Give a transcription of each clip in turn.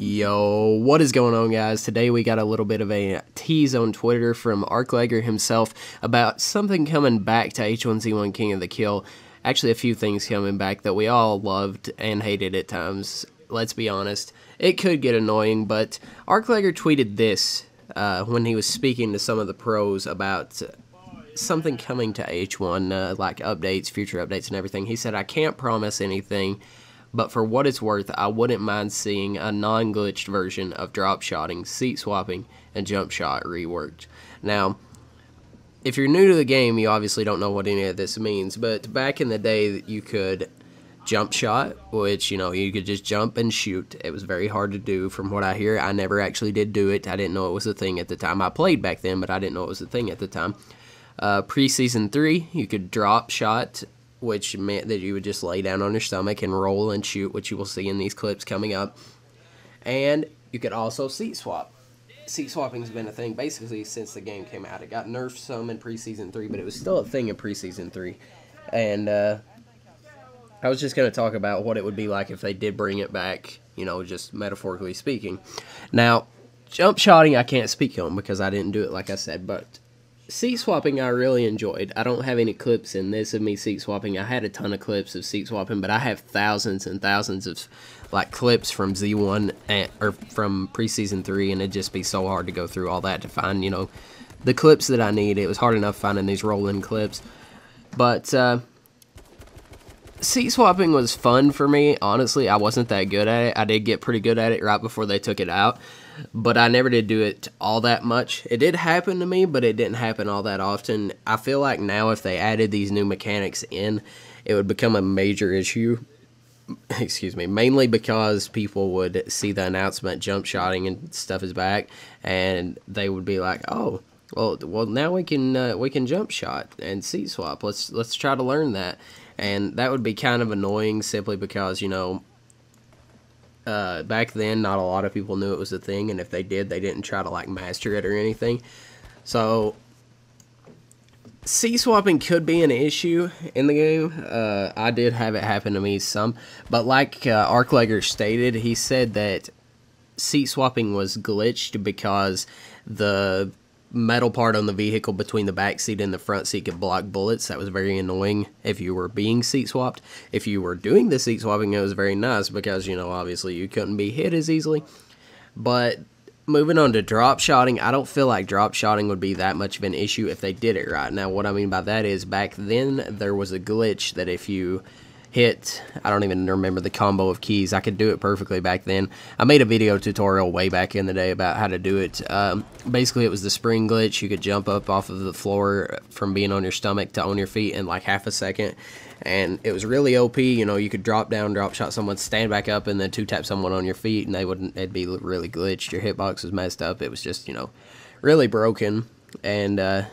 Yo, what is going on, guys? Today we got a little bit of a tease on Twitter from Arclegger himself about something coming back to H1Z1 King of the Kill. Actually, a few things coming back that we all loved and hated at times. Let's be honest. It could get annoying, but Arclegger tweeted this when he was speaking to some of the pros about something coming to H1, like updates, future updates and everything. He said, "I can't promise anything, but for what it's worth, I wouldn't mind seeing a non-glitched version of drop shotting, seat swapping, and jump shot reworked." Now, if you're new to the game, you obviously don't know what any of this means, but back in the day, you could jump shot, which, you know, you could just jump and shoot. It was very hard to do from what I hear. I never actually did do it. I didn't know it was a thing at the time. I played back then, but I didn't know it was a thing at the time. Pre-season 3, you could drop shot, which meant that you would just lay down on your stomach and roll and shoot, which you will see in these clips coming up. And you could also seat swap. Seat swapping has been a thing basically since the game came out. It got nerfed some in Pre-season 3, but it was still a thing in Pre-season 3. And I was just going to talk about what it would be like if they did bring it back, you know, just metaphorically speaking. Now, jump shotting I can't speak on because I didn't do it like I said, but seat swapping I really enjoyed. I don't have any clips in this of me seat swapping. I had a ton of clips of seat swapping, but I have thousands and thousands of like clips from Z1 or from Pre-season 3, and it'd just be so hard to go through all that to find, you know, the clips that I need. It was hard enough finding these rolling clips. But seat swapping was fun for me. Honestly, I wasn't that good at it. I did get pretty good at it right before they took it out, but I never did do it all that much. It did happen to me, but it didn't happen all that often. I feel like now if they added these new mechanics in, it would become a major issue. Excuse me. Mainly because people would see the announcement jump shotting and stuff is back, and they would be like, "Oh, well now we can jump shot and seat swap. Let's try to learn that." And that would be kind of annoying simply because, you know, back then not a lot of people knew it was a thing, and if they did, they didn't try to like master it or anything. So seat swapping could be an issue in the game. I did have it happen to me some, but like Arclegger stated, he said that seat swapping was glitched because the metal part on the vehicle between the back seat and the front seat could block bullets. That was very annoying if you were being seat swapped. If you were doing the seat swapping, it was very nice because, you know, obviously you couldn't be hit as easily. But moving on to drop shotting, I don't feel like drop shotting would be that much of an issue if they did it right. Now, what I mean by that is back then there was a glitch that if you hit, I don't even remember the combo of keys. I could do it perfectly back then. I made a video tutorial way back in the day about how to do it. Basically, it was the spring glitch. You could jump up off of the floor from being on your stomach to on your feet in like half a second. And it was really OP. You know, you could drop down, drop shot someone, stand back up, and then two-tap someone on your feet, and it'd be really glitched. Your hitbox was messed up. It was just, you know, really broken. And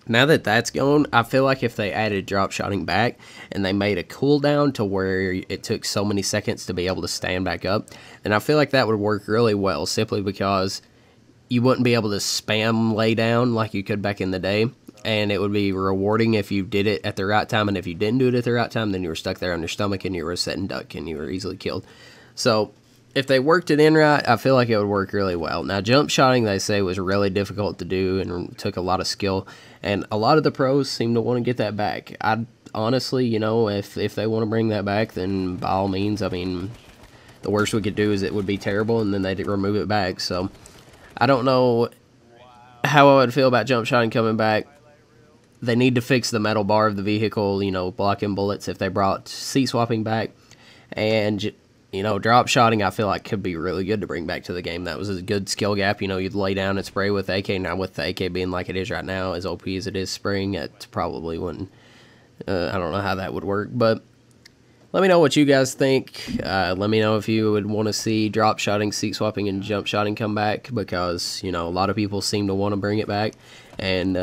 now that that's gone, I feel like if they added drop shotting back and they made a cooldown to where it took so many seconds to be able to stand back up, then I feel like that would work really well, simply because you wouldn't be able to spam lay down like you could back in the day, and it would be rewarding if you did it at the right time, and if you didn't do it at the right time, then you were stuck there on your stomach and you were a set and duck and you were easily killed. So if they worked it in right, I feel like it would work really well. Now, jump shotting, they say, was really difficult to do and took a lot of skill, and a lot of the pros seem to want to get that back. I honestly, you know, if they want to bring that back, then by all means. I mean, the worst we could do is it would be terrible, and then they'd remove it back. So I don't know how I would feel about jump shotting coming back. They need to fix the metal bar of the vehicle, you know, blocking bullets if they brought seat swapping back. And, you know, drop shotting I feel like could be really good to bring back to the game. That was a good skill gap. You know, you'd lay down and spray with AK. Now, with the AK being like it is right now, as OP as it is spraying, it probably wouldn't. I don't know how that would work, but let me know what you guys think. Let me know if you would want to see drop shotting, seat swapping, and jump shotting come back, because, you know, a lot of people seem to want to bring it back. And,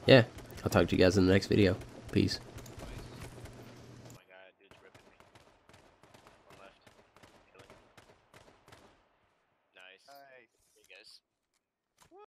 yeah, I'll talk to you guys in the next video. Peace.